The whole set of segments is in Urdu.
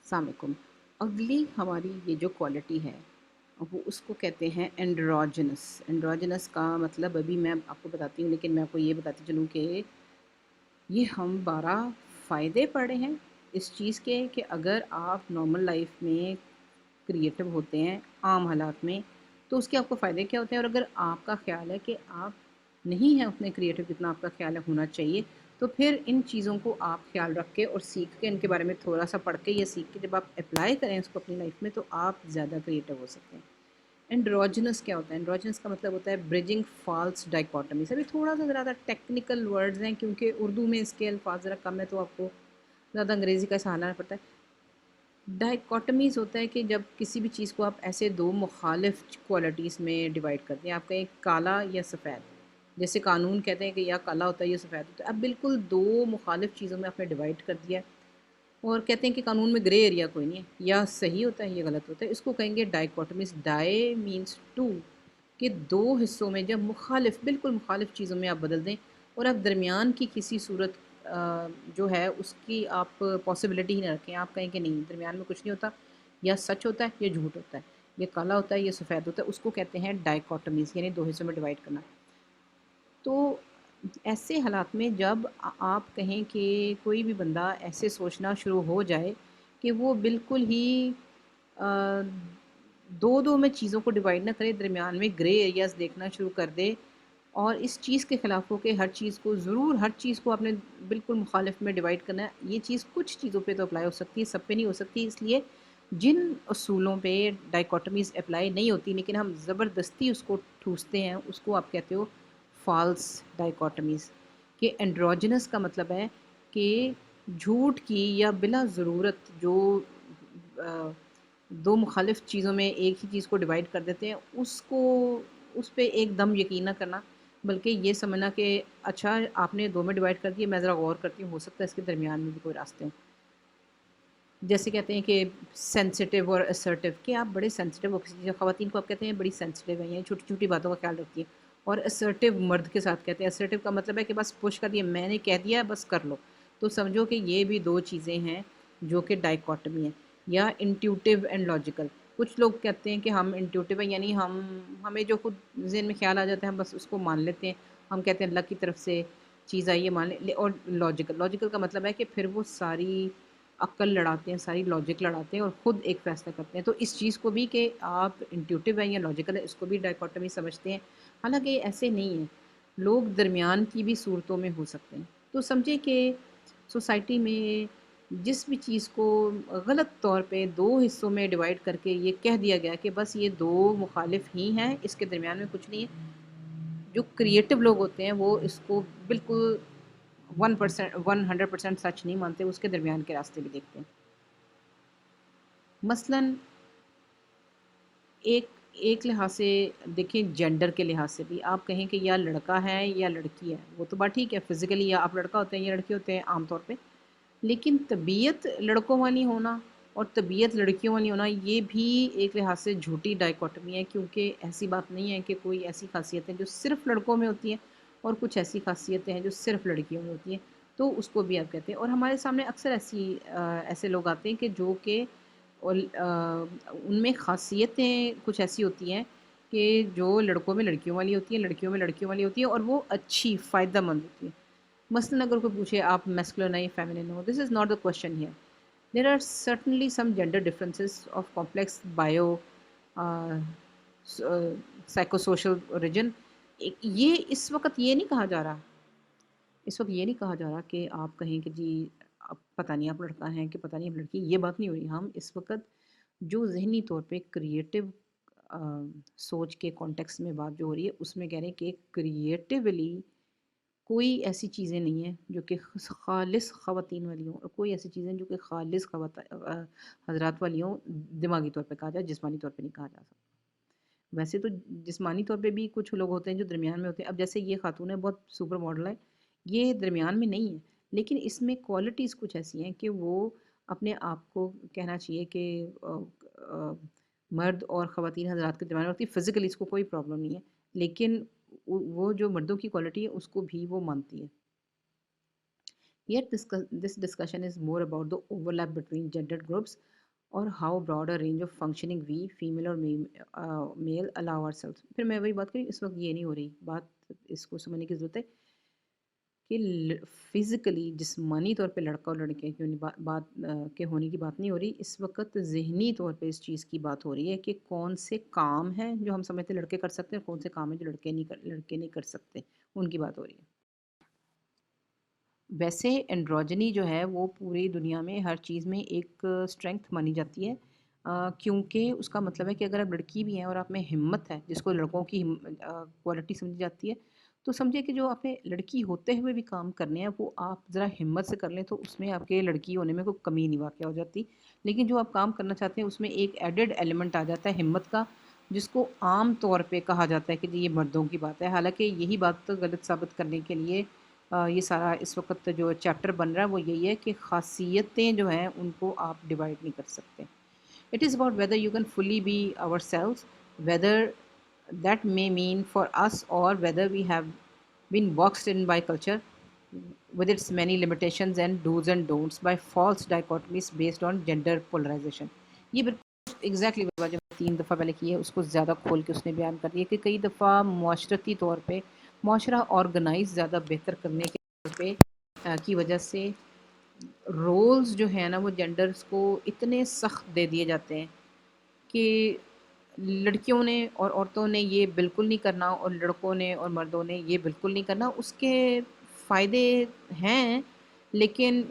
السلام علیکم۔ اگلی ہماری یہ جو کوالٹی ہے وہ اس کو کہتے ہیں اینڈروجنس۔ اینڈروجنس کا مطلب ابھی میں آپ کو بتاتی ہوں، لیکن میں آپ کو یہ بتاتی چلوں کہ یہ ہم 12 فائدے پڑھے ہیں اس چیز کے کہ اگر آپ نارمل لائف میں کریٹو ہوتے ہیں عام حالات میں تو اس کے آپ کو فائدے کیا ہوتے ہیں، اور اگر آپ کا خیال ہے کہ آپ نہیں ہیں اتنے کریٹو جتنا آپ کا خیال ہے ہونا چاہیے، تو پھر ان چیزوں کو آپ خیال رکھ کے اور سیکھ کے ان کے بارے میں تھوڑا سا پڑھ کے یا سیکھ کے جب آپ اپلائی کریں اس کو اپنی لائف میں تو آپ زیادہ کریٹو ہو سکتے ہیں۔ اینڈروجنس کیا ہوتا ہے؟ اینڈروجنس کا مطلب ہوتا ہے برجنگ فالس ڈائکوٹمیز۔ ابھی تھوڑا سا زیادہ ٹیکنیکل ورڈز ہیں کیونکہ اردو میں اس کے الفاظ ذرا کم ہے تو آپ کو زیادہ انگریزی کا سہانا پڑتا ہے۔ ڈائکوٹمیز ہوتا ہے کہ جب کسی بھی چیز کو آپ ایسے دو مخالف کوالٹیز میں ڈیوائڈ کرتے ہیں، آپ کہیں کالا یا سفید، جیسے قانون کہتے ہیں کہ یا کالا ہوتا ہے یا سفید ہوتا ہے، اب بالکل دو مخالف چیزوں میں آپ نے ڈیوائڈ کر دیا ہے اور کہتے ہیں کہ قانون میں گرے ایریا کوئی نہیں ہے، یا صحیح ہوتا ہے یا غلط ہوتا ہے، اس کو کہیں گے ڈائکوٹمیز۔ ڈائی مینس ٹو، کہ دو حصوں میں جب مخالف بالکل مخالف چیزوں میں آپ بدل دیں اور آپ درمیان کی کسی صورت جو ہے اس کی آپ پاسبلٹی ہی نہ رکھیں، آپ کہیں کہ نہیں درمیان میں کچھ نہیں ہوتا، یا سچ ہوتا ہے یا جھوٹ ہوتا ہے، یا کالا ہوتا ہے یا سفید ہوتا ہے، اس کو کہتے ہیں ڈائکوٹمیز، یعنی دو حصوں میں ڈیوائڈ کرنا۔ تو ایسے حالات میں جب آپ کہیں کہ کوئی بھی بندہ ایسے سوچنا شروع ہو جائے کہ وہ بالکل ہی آ، دو میں چیزوں کو ڈیوائڈ نہ کرے، درمیان میں گرے ایریاز دیکھنا شروع کر دے اور اس چیز کے خلاف ہو کہ ہر چیز کو ضرور ہر چیز کو آپ نے بالکل مخالف میں ڈیوائڈ کرنا ہے، یہ چیز کچھ چیزوں پہ تو اپلائی ہو سکتی ہے، سب پہ نہیں ہو سکتی، اس لیے جن اصولوں پہ ڈائکوٹمیز اپلائی نہیں ہوتی لیکن ہم زبردستی اس کو ٹھوستے ہیں، اس کو آپ کہتے ہو فالس ڈائکوٹمیز۔ کہ اینڈروجنس کا مطلب ہے کہ جھوٹ کی یا بلا ضرورت جو دو مخالف چیزوں میں ایک ہی چیز کو ڈیوائڈ کر دیتے ہیں، اس پہ ایک دم یقین نہ کرنا، بلکہ یہ سمجھنا کہ اچھا آپ نے دو میں ڈیوائڈ کر دیا، میں ذرا غور کرتی ہوں، ہو سکتا ہے اس کے درمیان میں بھی کوئی راستے ہوں۔ جیسے کہتے ہیں کہ سینسٹیو اور اسرٹیو، کہ آپ بڑے سینسٹیو ہو کسی چیز، خواتین کو آپ کہتے ہیں بڑی سینسٹیو ہیں، یہ چھوٹی چھوٹی باتوں کا خیال رکھتی ہیں، اور اسرٹیو مرد کے ساتھ کہتے ہیں، اسرٹیو کا مطلب ہے کہ بس پش کر دیا، میں نے کہہ دیا بس کر لو، تو سمجھو کہ یہ بھی دو چیزیں ہیں جو کہ ڈائکوٹمی ہیں۔ یا انٹیوٹیو اینڈ لاجیکل، کچھ لوگ کہتے ہیں کہ ہم انٹیوٹیو ہیں، یعنی ہمیں جو خود ذہن میں خیال آ جاتا ہے ہم بس اس کو مان لیتے ہیں، ہم کہتے ہیں اللہ کی طرف سے چیز آئی ہے مان لیں، اور لاجیکل کا مطلب ہے کہ پھر وہ ساری عقل لڑاتے ہیں، ساری لاجک لڑاتے ہیں اور خود ایک فیصلہ کرتے ہیں۔ تو اس چیز کو بھی کہ آپ انٹیوٹیو ہیں یا لاجیکل ہے، اس کو بھی ڈائکوٹمی سمجھتے ہیں، حالانکہ یہ ایسے نہیں ہیں، لوگ درمیان کی بھی صورتوں میں ہو سکتے ہیں۔ تو سمجھے کہ سوسائٹی میں جس بھی چیز کو غلط طور پہ دو حصوں میں ڈیوائڈ کر کے یہ کہہ دیا گیا کہ بس یہ دو مخالف ہی ہیں، اس کے درمیان میں کچھ نہیں ہے، جو کریٹو لوگ ہوتے ہیں وہ اس کو بالکل 100% سچ نہیں مانتے، اس کے درمیان کے راستے بھی دیکھتے ہیں۔ مثلاً ایک ایک لحاظ سے دیکھیں، جینڈر کے لحاظ سے بھی آپ کہیں کہ یا لڑکا ہے یا لڑکی ہے، وہ تو بات ٹھیک ہے، فزیکلی یا آپ لڑکا ہوتے ہیں یا لڑکی ہوتے ہیں عام طور پہ، لیکن طبیعت لڑکوں والی ہونا اور طبیعت لڑکیوں والی ہونا یہ بھی ایک لحاظ سے جھوٹی ڈائکوٹمی ہے، کیونکہ ایسی بات نہیں ہے کہ کوئی ایسی خاصیتیں جو صرف لڑکوں میں ہوتی ہیں اور کچھ ایسی خاصیتیں ہیں جو صرف لڑکیوں میں ہوتی ہیں، تو اس کو بھی آپ کہتے ہیں۔ اور ہمارے سامنے اکثر ایسے لوگ آتے ہیں کہ جو کہ ان میں خاصیتیں کچھ ایسی ہوتی ہیں کہ جو لڑکوں میں لڑکیوں والی ہوتی ہیں، لڑکیوں میں لڑکیوں والی ہوتی ہیں، اور وہ اچھی فائدہ مند ہوتی ہیں۔ مثلاً اگر کوئی پوچھے آپ میسکولن ہے یا فیمنن ہو، this is not the question here, there are certainly some gender differences of complex biopsychosocial region. یہ اس وقت یہ نہیں کہا جا رہا، اس وقت یہ نہیں کہا جا رہا کہ آپ کہیں کہ جی اب پتہ نہیں آپ لڑکا ہیں کہ پتہ نہیں آپ لڑکی، یہ بات نہیں ہو رہی۔ ہم اس وقت جو ذہنی طور پہ کریٹو سوچ کے کانٹیکس میں بات جو ہو رہی ہے اس میں کہہ رہے ہیں کہ کریٹیولی کوئی ایسی چیزیں نہیں ہیں جو کہ خالص خواتین والی ہوں، اور کوئی ایسی چیزیں جو کہ خالص حضرات والی ہوں، دماغی طور پہ کہا جائے، جسمانی طور پہ نہیں کہا جا سکتا۔ ویسے تو جسمانی طور پہ بھی کچھ لوگ ہوتے ہیں جو درمیان میں ہوتے ہیں، اب جیسے یہ خاتون ہے بہت سپر ماڈل ہے، یہ درمیان میں نہیں ہے، لیکن اس میں کوالٹیز کچھ ایسی ہیں کہ وہ اپنے آپ کو کہنا چاہیے کہ مرد اور خواتین حضرات کے درمیان میں ہوتی ہے، فزیکلی اس کو کوئی پرابلم نہیں ہے، لیکن وہ جو مردوں کی کوالٹی ہے اس کو بھی وہ مانتی ہے۔ Yet this discussion is more about the overlap between gendered groups اور how broad range of functioning we female اور میل الاؤ آور سیلف. پھر میں وہی بات کری، اس وقت یہ نہیں ہو رہی بات، اس کو سمجھنے کی ضرورت ہے کہ فزیکلی جسمانی طور پہ لڑکا اور لڑکے کی بات کے ہونے کی بات نہیں ہو رہی، اس وقت ذہنی طور پہ اس چیز کی بات ہو رہی ہے کہ کون سے کام ہیں جو ہم سمجھتے ہیں لڑکے کر سکتے ہیں، اور کون سے کام ہیں جو لڑکے نہیں کر سکتے، ان کی بات ہو رہی ہے. ویسے اینڈروجنی جو ہے وہ پوری دنیا میں ہر چیز میں ایک اسٹرینگتھ مانی جاتی ہے، کیونکہ اس کا مطلب ہے کہ اگر آپ لڑکی بھی ہیں اور آپ میں ہمت ہے، جس کو لڑکوں کی کوالٹی سمجھی جاتی ہے، تو سمجھے کہ جو آپ نے لڑکی ہوتے ہوئے بھی کام کرنے ہیں وہ آپ ذرا ہمت سے کر لیں تو اس میں آپ کے لڑکی ہونے میں کوئی کمی نہیں واقع ہو جاتی. لیکن جو آپ کام کرنا چاہتے ہیں اس میں ایک ایڈڈ ایلیمنٹ آ جاتا ہے ہمت کا، جس کو عام طور پہ کہا جاتا ہے کہ جی یہ مردوں کی بات ہے. حالانکہ یہی بات غلط ثابت کرنے کے لیے یہ سارا اس وقت جو چیپٹر بن رہا ہے وہ یہی ہے کہ خاصیتیں جو ہیں ان کو آپ ڈیوائڈ نہیں کر سکتے. It is about whether you can fully be ourselves, whether that may mean for us or whether we have been boxed in by culture with its many limitations and do's and don'ts by false dichotomies based on gender polarization. یہ بالکل ایگزیکٹلی جو میں 3 دفعہ پہلے کی ہے اس کو زیادہ کھول کے اس نے بیان کر دیا کہ کئی دفعہ معاشرتی طور پہ معاشرہ آرگنائز زیادہ بہتر کرنے کے طور پہ کی وجہ سے رولز جو ہیں نا وہ جینڈرز کو اتنے سخت دے دیے جاتے ہیں کہ لڑکیوں نے اور عورتوں نے یہ بالکل نہیں کرنا اور لڑکوں نے اور مردوں نے یہ بالکل نہیں کرنا. اس کے فائدے ہیں لیکن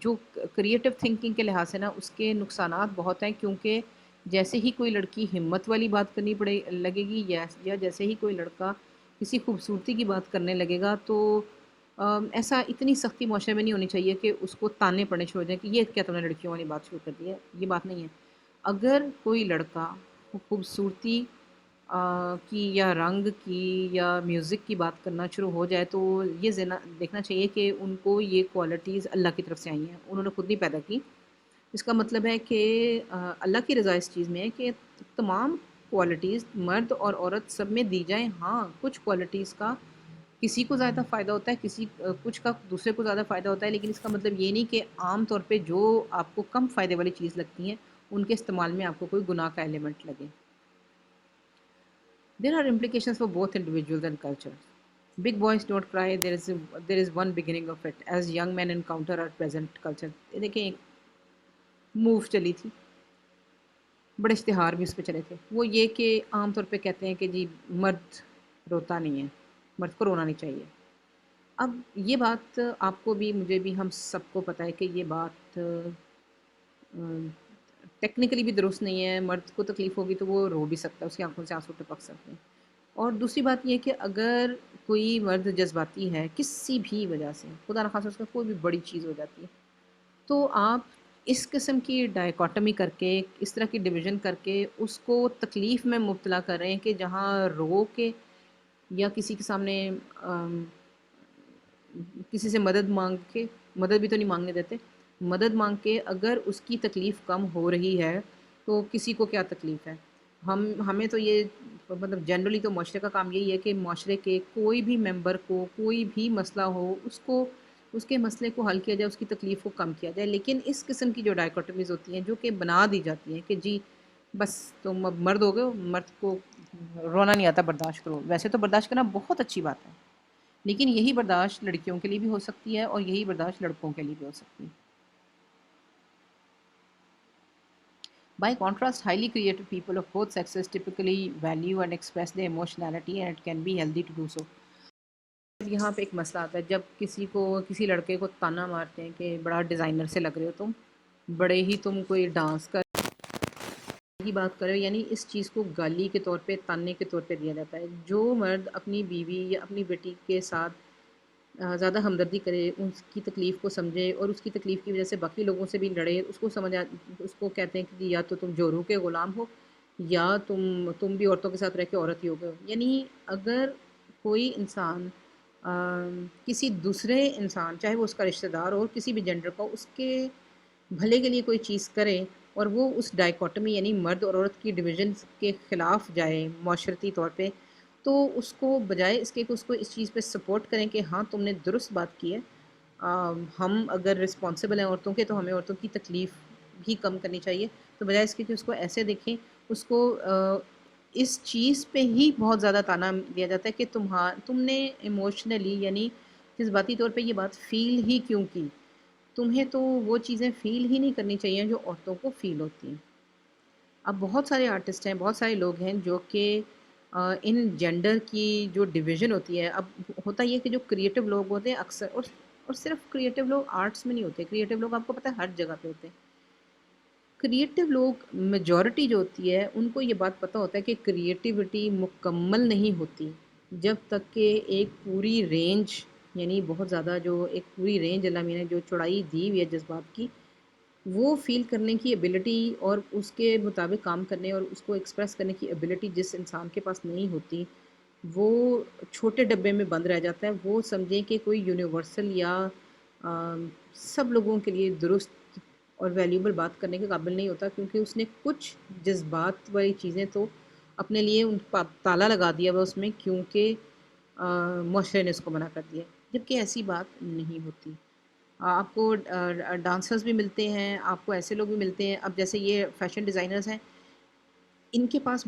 جو کریٹو تھنکنگ کے لحاظ سے نا اس کے نقصانات بہت ہیں، کیونکہ جیسے ہی کوئی لڑکی ہمت والی بات کرنی پڑے لگے گی یا جیسے ہی کوئی لڑکا کسی خوبصورتی کی بات کرنے لگے گا تو ایسا اتنی سختی معاشرے میں نہیں ہونی چاہیے کہ اس کو تانے پڑنے شروع ہو جائیں کہ یہ کیا تم نے لڑکیوں والی بات شروع کر دی ہے. یہ بات نہیں ہے. اگر کوئی لڑکا خوبصورتی کی یا رنگ کی یا میوزک کی بات کرنا شروع ہو جائے تو یہ دیکھنا چاہیے کہ ان کو یہ کوالٹیز اللہ کی طرف سے آئی ہیں، انہوں نے خود نہیں پیدا کی. اس کا مطلب ہے کہ اللہ کی رضا اس چیز میں ہے کہ تمام کوالٹیز مرد اور عورت سب میں دی جائیں. ہاں کچھ کوالٹیز کا کسی کو زیادہ فائدہ ہوتا ہے، کچھ کا دوسرے کو زیادہ فائدہ ہوتا ہے، لیکن اس کا مطلب یہ نہیں کہ عام طور پہ جو آپ کو کم فائدے والی چیز لگتی ہیں ان کے استعمال میں آپ کو کوئی گناہ کا ایلیمنٹ لگے. There are implications for both individuals and cultures. Big boys don't cry. There is one beginning of it as young men encounter our present culture. دیکھیں ایک موو چلی تھی، بڑے اشتہار بھی اس پہ چلے تھے، وہ یہ کہ عام طور پہ کہتے ہیں کہ جی مرد روتا نہیں ہے، مرد کو رونا نہیں چاہیے. اب یہ بات آپ کو بھی مجھے بھی ہم سب کو پتہ ہے کہ یہ بات ٹیکنیکلی بھی درست نہیں ہے. مرد کو تکلیف ہوگی تو وہ رو بھی سکتا ہے، اس کی آنکھوں سے آنسو ٹپک سکتے ہیں. اور دوسری بات یہ کہ اگر کوئی مرد جذباتی ہے کسی بھی وجہ سے، خدا نخواستہ اس کا کوئی بھی بڑی چیز ہو جاتی ہے، تو آپ اس قسم کی ڈائیکاٹمی کر کے اس طرح کی ڈویژن کر کے اس کو تکلیف میں مبتلا کر رہے ہیں کہ جہاں رو کے یا کسی کے سامنے کسی سے مدد مانگ کے، مدد بھی تو نہیں مانگنے دیتے، مدد مانگ کے اگر اس کی تکلیف کم ہو رہی ہے تو کسی کو کیا تکلیف ہے. ہمیں تو یہ مطلب جنرلی تو معاشرے کا کام یہی ہے کہ معاشرے کے کوئی بھی ممبر کو کوئی بھی مسئلہ ہو اس کے مسئلے کو حل کیا جائے، اس کی تکلیف کو کم کیا جائے. لیکن اس قسم کی جو ڈائیکاٹمیز ہوتی ہیں جو کہ بنا دی جاتی ہیں کہ جی بس تم اب مرد ہو گئے ہو، مرد کو رونا نہیں آتا، برداشت کرو. ویسے تو برداشت کرنا بہت اچھی بات ہے، لیکن یہی برداشت لڑکیوں کے لیے بھی ہو سکتی ہے اور یہی برداشت لڑکوں کے لیے بھی ہو سکتی ہے. By contrast, highly creative people of both sexes typically value and express their emotionality, and it can be healthy to do so. یہاں پہ ایک مسئلہ آتا ہے جب کسی لڑکے کو تانا مارتے ہیں کہ بڑا ڈیزائنر سے لگ رہے ہو تم، بڑے ہی تم کوئی ڈانس کی بات کرو، یعنی اس چیز کو گالی کے طور پہ، تانے کے طور پہ دیا جاتا ہے. جو مرد اپنی بیوی یا اپنی بیٹی کے ساتھ زیادہ ہمدردی کرے، اس کی تکلیف کو سمجھے اور اس کی تکلیف کی وجہ سے باقی لوگوں سے بھی لڑے، اس کو کہتے ہیں کہ یا تو تم جوروں کے غلام ہو یا تم بھی عورتوں کے ساتھ رہ کے عورت ہی ہو گئے ہو. یعنی اگر کوئی انسان کسی دوسرے انسان، چاہے وہ اس کا رشتہ دار ہو، کسی بھی جینڈر کا، اس کے بھلے کے لیے کوئی چیز کرے اور وہ اس ڈائیکاٹمی یعنی مرد اور عورت کی ڈویژن کے خلاف جائے معاشرتی طور پہ، تو اس کو بجائے اس کے کہ اس کو اس چیز پہ سپورٹ کریں کہ ہاں تم نے درست بات کی ہے، ہم اگر رسپانسبل ہیں عورتوں کے تو ہمیں عورتوں کی تکلیف بھی کم کرنی چاہیے، تو بجائے اس کے کہ اس کو ایسے دیکھیں، اس کو اس چیز پہ ہی بہت زیادہ طعنہ دیا جاتا ہے کہ تم نے ایموشنلی، یعنی جذباتی طور پہ یہ بات فیل ہی کیوں کی، تمہیں تو وہ چیزیں فیل ہی نہیں کرنی چاہیے جو عورتوں کو فیل ہوتی ہیں۔ اب بہت سارے آرٹسٹ ہیں، بہت سارے لوگ ہیں جو کہ ان جینڈر کی جو ڈویژن ہوتی ہے، اب ہوتا یہ کہ جو کریٹو لوگ ہوتے ہیں اکثر، اور صرف کریٹو لوگ آرٹس میں نہیں ہوتے، کریٹو لوگ آپ کو پتہ ہے ہر جگہ پہ ہوتے ہیں۔ کریٹو لوگ میجورٹی جو ہوتی ہے ان کو یہ بات پتہ ہوتا ہے کہ کریٹیوٹی مکمل نہیں ہوتی جب تک کہ ایک پوری رینج، یعنی بہت زیادہ جو ایک پوری رینج اللہ میاں نے جو چوڑائی دی ہوئی ہے جذبات کی، وہ فیل کرنے کی ایبلٹی اور اس کے مطابق کام کرنے اور اس کو ایکسپریس کرنے کی ایبلٹی جس انسان کے پاس نہیں ہوتی، وہ چھوٹے ڈبے میں بند رہ جاتا ہے۔ وہ سمجھیں کہ کوئی یونیورسل یا سب لوگوں کے لیے درست اور ویلیوبل بات کرنے کے قابل نہیں ہوتا، کیونکہ اس نے کچھ جذبات والی چیزیں تو اپنے لیے ان تالا لگا دیا وہ اس میں، کیونکہ معاشرے نے اس کو منع کر دیا، جبکہ ایسی بات نہیں ہوتی۔ آپ کو ڈانسرز بھی ملتے ہیں، آپ کو ایسے لوگ بھی ملتے ہیں، اب جیسے یہ فیشن ڈیزائنرز ہیں، ان کے پاس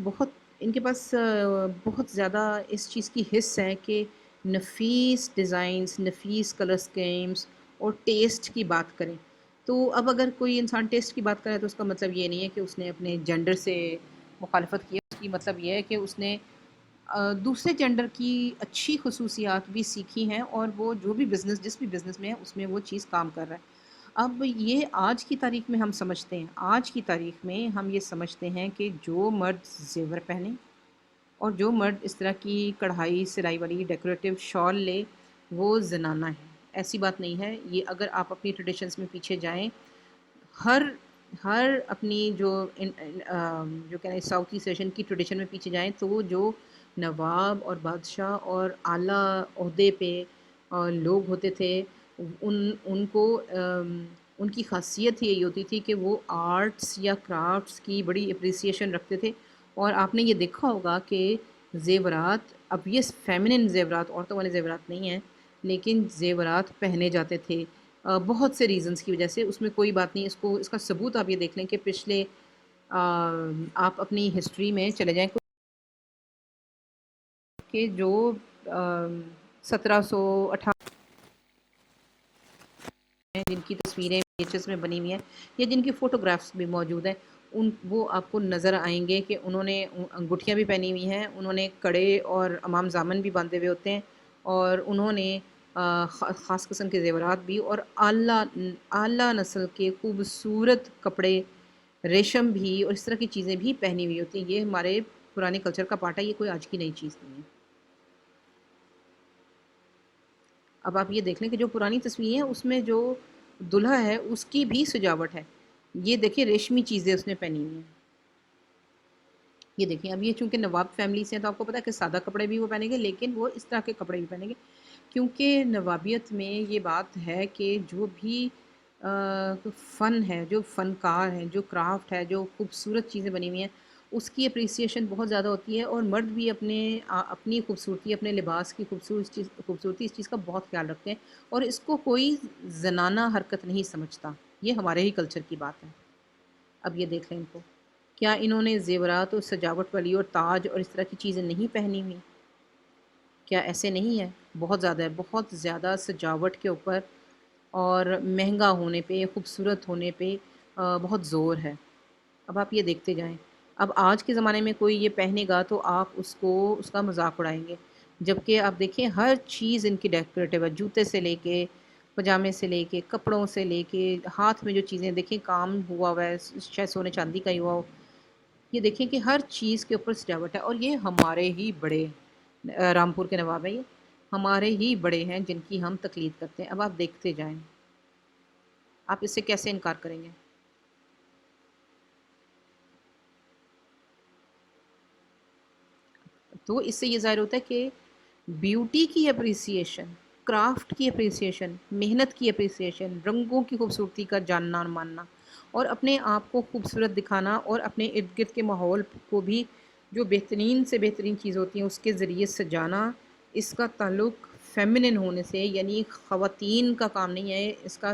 بہت زیادہ اس چیز کی حس ہے کہ نفیس ڈیزائنز، نفیس کلر اسکیمز اور ٹیسٹ کی بات کریں۔ تو اب اگر کوئی انسان ٹیسٹ کی بات کرے تو اس کا مطلب یہ نہیں ہے کہ اس نے اپنے جینڈر سے مخالفت کی ہے، اس کی مطلب یہ ہے کہ اس نے دوسرے جینڈر کی اچھی خصوصیات بھی سیکھی ہیں، اور وہ جو بھی بزنس، جس بھی بزنس میں ہے اس میں وہ چیز کام کر رہا ہے۔ اب یہ آج کی تاریخ میں ہم سمجھتے ہیں، آج کی تاریخ میں ہم یہ سمجھتے ہیں کہ جو مرد زیور پہنے اور جو مرد اس طرح کی کڑھائی سلائی والی ڈیکوریٹو شال لے وہ زنانہ ہے۔ ایسی بات نہیں ہے۔ یہ اگر آپ اپنی ٹریڈیشنز میں پیچھے جائیں، ہر ہر اپنی جو جو کہہ رہے ہیں ساؤتھ ایسٹ ایشین کی ٹریڈیشن میں پیچھے جائیں، تو جو نواب اور بادشاہ اور اعلیٰ عہدے پہ لوگ ہوتے تھے، ان کو ان کی خاصیت یہی ہوتی تھی کہ وہ آرٹس یا کرافٹس کی بڑی اپریسیشن رکھتے تھے۔ اور آپ نے یہ دیکھا ہوگا کہ زیورات، اب یہ فیمنن زیورات، عورتوں والے زیورات نہیں ہیں، لیکن زیورات پہنے جاتے تھے بہت سے ریزنز کی وجہ سے۔ اس میں کوئی بات نہیں، اس کا ثبوت آپ یہ دیکھ لیں کہ پچھلے آپ اپنی ہسٹری میں چلے جائیں کہ جو 1718 جن کی تصویریں پیچز میں بنی ہوئی ہیں یا جن کی فوٹوگرافس بھی موجود ہیں، وہ آپ کو نظر آئیں گے کہ انہوں نے انگوٹھیاں بھی پہنی ہوئی ہیں، انہوں نے کڑے اور امام زامن بھی باندھے ہوئے ہوتے ہیں، اور انہوں نے خاص قسم کے زیورات بھی، اور اعلیٰ نسل کے خوبصورت کپڑے، ریشم بھی اور اس طرح کی چیزیں بھی پہنی ہوئی ہوتی ہیں۔ یہ ہمارے پرانے کلچر کا پارٹ ہے، یہ کوئی آج کی نئی چیز نہیں ہے۔ اب آپ یہ دیکھ لیں کہ جو پرانی تصویریں ہیں اس میں جو دلہا ہے اس کی بھی سجاوٹ ہے، یہ دیکھیں ریشمی چیزیں اس نے پہنی ہوئی ہیں، یہ دیکھیں۔ اب یہ چونکہ نواب فیملی سے ہیں تو آپ کو پتہ ہے کہ سادہ کپڑے بھی وہ پہنیں گے، لیکن وہ اس طرح کے کپڑے بھی پہنیں گے، کیونکہ نوابیت میں یہ بات ہے کہ جو بھی فن ہے، جو فنکار ہیں، جو کرافٹ ہے، جو خوبصورت چیزیں بنی ہوئی ہیں، اس کی اپریسیشن بہت زیادہ ہوتی ہے، اور مرد بھی اپنی خوبصورتی، اپنے لباس کی خوبصورتی اس چیز کا بہت خیال رکھتے ہیں، اور اس کو کوئی زنانہ حرکت نہیں سمجھتا، یہ ہمارے ہی کلچر کی بات ہے۔ اب یہ دیکھ لیں ان کو، کیا انہوں نے زیورات اور سجاوٹ والی اور تاج اور اس طرح کی چیزیں نہیں پہنی ہوئی؟ کیا ایسے نہیں ہے؟ بہت زیادہ ہے، بہت زیادہ سجاوٹ کے اوپر اور مہنگا ہونے پہ، خوبصورت ہونے پہ بہت زور ہے۔ اب آپ یہ دیکھتے جائیں، اب آج کے زمانے میں کوئی یہ پہنے گا تو آپ اس کا مذاق اڑائیں گے، جبکہ آپ دیکھیں ہر چیز ان کی ڈیکوریٹو ہے، جوتے سے لے کے پجامے سے لے کے کپڑوں سے لے کے ہاتھ میں جو چیزیں دیکھیں کام ہوا ہوا ہے، شاید سونے چاندی کا ہی ہوا ہو، یہ دیکھیں کہ ہر چیز کے اوپر سجاوٹ ہے، اور یہ ہمارے ہی بڑے رامپور کے نواب ہیں، یہ ہمارے ہی بڑے ہیں جن کی ہم تقلید کرتے ہیں۔ اب آپ دیکھتے جائیں، آپ اس سے کیسے انکار کریں گے؟ تو اس سے یہ ظاہر ہوتا ہے کہ بیوٹی کی اپریسیشن، کرافٹ کی اپریسیشن، محنت کی اپریسیشن، رنگوں کی خوبصورتی کا جاننا اور ماننا، اور اپنے آپ کو خوبصورت دکھانا، اور اپنے ارد گرد کے ماحول کو بھی جو بہترین سے بہترین چیز ہوتی ہیں اس کے ذریعے سجانا، اس کا تعلق فیمنن ہونے سے، یعنی خواتین کا کام نہیں ہے، اس کا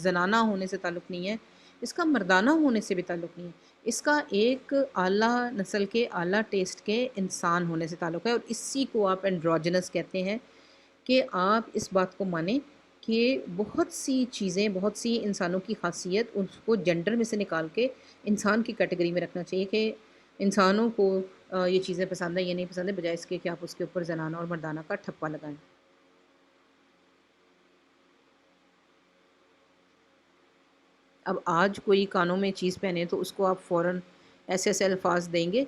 زنانہ ہونے سے تعلق نہیں ہے، اس کا مردانہ ہونے سے بھی تعلق نہیں ہے، اس کا ایک اعلیٰ نسل کے اعلیٰ ٹیسٹ کے انسان ہونے سے تعلق ہے، اور اسی کو آپ اینڈروجنس کہتے ہیں کہ آپ اس بات کو مانیں کہ بہت سی چیزیں، بہت سی انسانوں کی خاصیت اس کو جنڈر میں سے نکال کے انسان کی کیٹیگری میں رکھنا چاہیے کہ انسانوں کو یہ چیزیں پسند ہیں یا نہیں پسند ہیں، بجائے اس کے کہ آپ اس کے اوپر زنانہ اور مردانہ کا ٹھپا لگائیں۔ اب آج کوئی کانوں میں چیز پہنے تو اس کو آپ فوراً ایسے ایسے الفاظ دیں گے،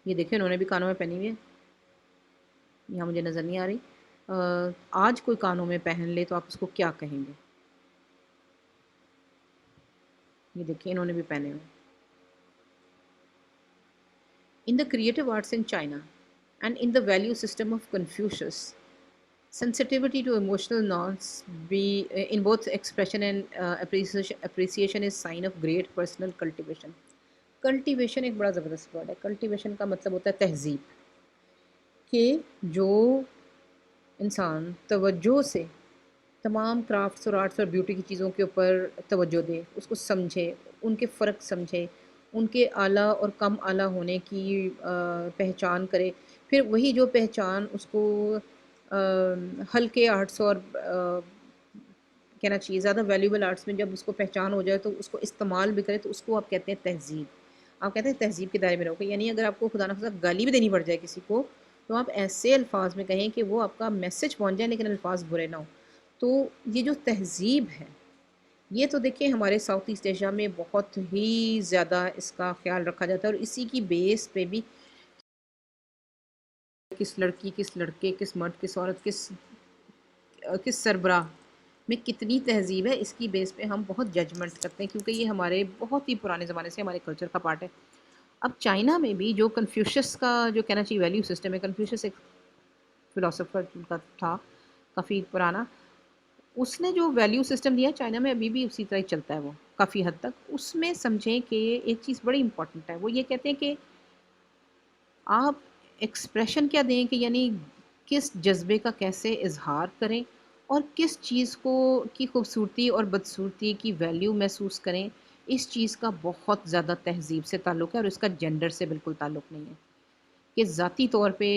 یہ دیکھیں انہوں نے بھی کانوں میں پہنی ہوئی ہے، یہاں مجھے نظر نہیں آ رہی، آج کوئی کانوں میں پہن لے تو آپ اس کو کیا کہیں گے؟ یہ دیکھیں انہوں نے بھی پہنے ہوئے۔ In the creative arts in China and in the value system of Confucius, sensitivity to emotional norms be in both expression and appreciation is sign of great personal cultivation. Cultivation ایک بڑا زبردست ورڈ ہے۔ کلٹیویشن کا مطلب ہوتا ہے تہذیب، کہ جو انسان توجہ سے تمام کرافٹس اور آرٹس اور بیوٹی کی چیزوں کے اوپر توجہ دے، اس کو سمجھے، ان کے فرق سمجھے، ان کے اعلیٰ اور کم اعلیٰ ہونے کی پہچان کرے، پھر وہی جو پہچان اس کو ہلکے آرٹس اور کہنا چاہیے زیادہ ویلیوبل آرٹس میں جب اس کو پہچان ہو جائے تو اس کو استعمال بھی کرے، تو اس کو آپ کہتے ہیں تہذیب۔ آپ کہتے ہیں تہذیب کے دائرے میں رہو گے، یعنی اگر آپ کو خدا نخواستہ گالی بھی دینی پڑ جائے کسی کو تو آپ ایسے الفاظ میں کہیں کہ وہ آپ کا میسج پہنچ جائے لیکن الفاظ برے نہ ہوں۔ تو یہ جو تہذیب ہے، یہ تو دیکھیں ہمارے ساؤتھ ایسٹ ایشیا میں بہت ہی زیادہ اس کا خیال رکھا جاتا ہے، اور اسی کی بیس پہ بھی کس لڑکی، کس لڑکے، کس مرد، کس عورت، کس سربراہ میں کتنی تہذیب ہے، اس کی بیس پہ ہم بہت ججمنٹ کرتے ہیں، کیونکہ یہ ہمارے بہت ہی پرانے زمانے سے ہمارے کلچر کا پارٹ ہے۔ اب چائنا میں بھی جو کنفیوشس کا جو کہنا چاہیے ویلیو سسٹم ہے، کنفیوشس ایک فلاسفر کا تھا کافی پرانا، اس نے جو ویلیو سسٹم دیا چائنا میں ابھی بھی اسی طرح ہی چلتا ہے، وہ کافی حد تک اس میں سمجھیں کہ ایک چیز بڑی امپورٹنٹ ہے، وہ یہ کہتے ہیں کہ آپ ایکسپریشن کیا دیں، کہ یعنی کس جذبے کا کیسے اظہار کریں اور کس چیز کو کی خوبصورتی اور بدصورتی کی ویلیو محسوس کریں، اس چیز کا بہت زیادہ تہذیب سے تعلق ہے، اور اس کا جنڈر سے بالکل تعلق نہیں ہے کہ ذاتی طور پہ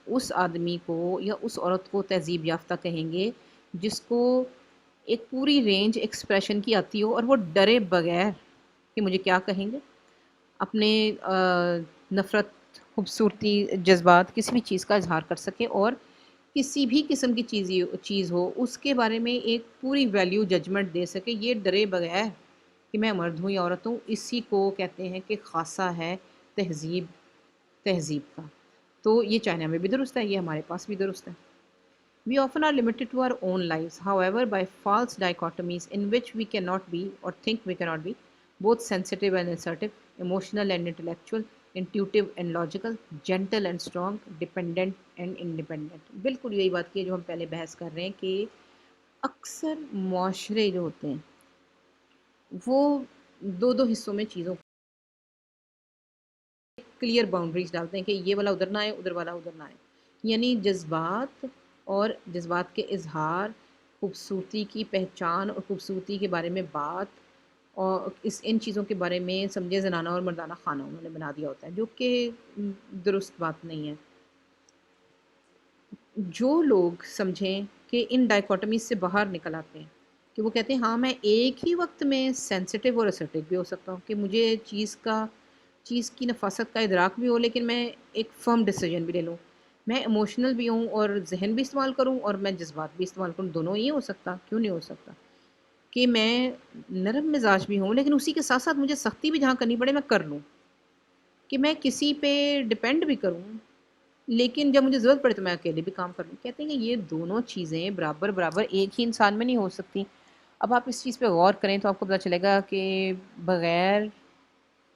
اس آدمی کو یا اس عورت کو تہذیب یافتہ کہیں گے جس کو ایک پوری رینج ایکسپریشن کی آتی ہو اور وہ ڈرے بغیر کہ مجھے کیا کہیں گے، اپنے نفرت، خوبصورتی، جذبات، کسی بھی چیز کا اظہار کر سکے، اور کسی بھی قسم کی چیز ہو اس کے بارے میں ایک پوری ویلیو ججمنٹ دے سکے، یہ ڈرے بغیر کہ میں مرد ہوں یا عورت ہوں، اسی کو کہتے ہیں کہ خاصہ ہے تہذیب کا۔ تو یہ چائنا میں بھی درست ہے، یہ ہمارے پاس بھی درست ہے۔ We often are limited to our own lives, however, by false dichotomies in which we cannot be or think we cannot be both sensitive and assertive, emotional and intellectual, intuitive and logical, gentle and strong, dependent and independent۔ بالکل یہی بات کی ہے جو ہم پہلے بحث کر رہے ہیں کہ اکثر معاشرے جو ہوتے ہیں وہ دو دو حصوں میں چیزوں کلیئر باؤنڈریز ڈالتے ہیں کہ یہ والا ادھر نہ آئے، ادھر والا ادھر نہ آئے، یعنی جذبات اور جذبات کے اظہار، خوبصورتی کی پہچان اور خوبصورتی کے بارے میں بات، اور ان چیزوں کے بارے میں سمجھے زنانہ اور مردانہ خانہ انہوں نے بنا دیا ہوتا ہے، جو کہ درست بات نہیں ہے۔ جو لوگ سمجھیں کہ ان ڈائیکوٹمیز سے باہر نکل آتے ہیں، کہ وہ کہتے ہیں ہاں میں ایک ہی وقت میں سینسٹیو اور اسرٹیو بھی ہو سکتا ہوں، کہ مجھے چیز کی نفاست کا ادراک بھی ہو لیکن میں ایک فرم ڈیسیجن بھی لے لوں، میں ایموشنل بھی ہوں اور ذہن بھی استعمال کروں اور میں جذبات بھی استعمال کروں، دونوں ہی ہو سکتا، کیوں نہیں ہو سکتا؟ کہ میں نرم مزاج بھی ہوں لیکن اسی کے ساتھ ساتھ مجھے سختی بھی جہاں کرنی پڑے میں کر لوں، کہ میں کسی پہ ڈپینڈ بھی کروں لیکن جب مجھے ضرورت پڑے تو میں اکیلے بھی کام کر لوں۔ کہتے ہیں کہ یہ دونوں چیزیں برابر برابر ایک ہی انسان میں نہیں ہو سکتی۔ اب آپ اس چیز پہ غور کریں تو آپ کو پتہ چلے گا کہ بغیر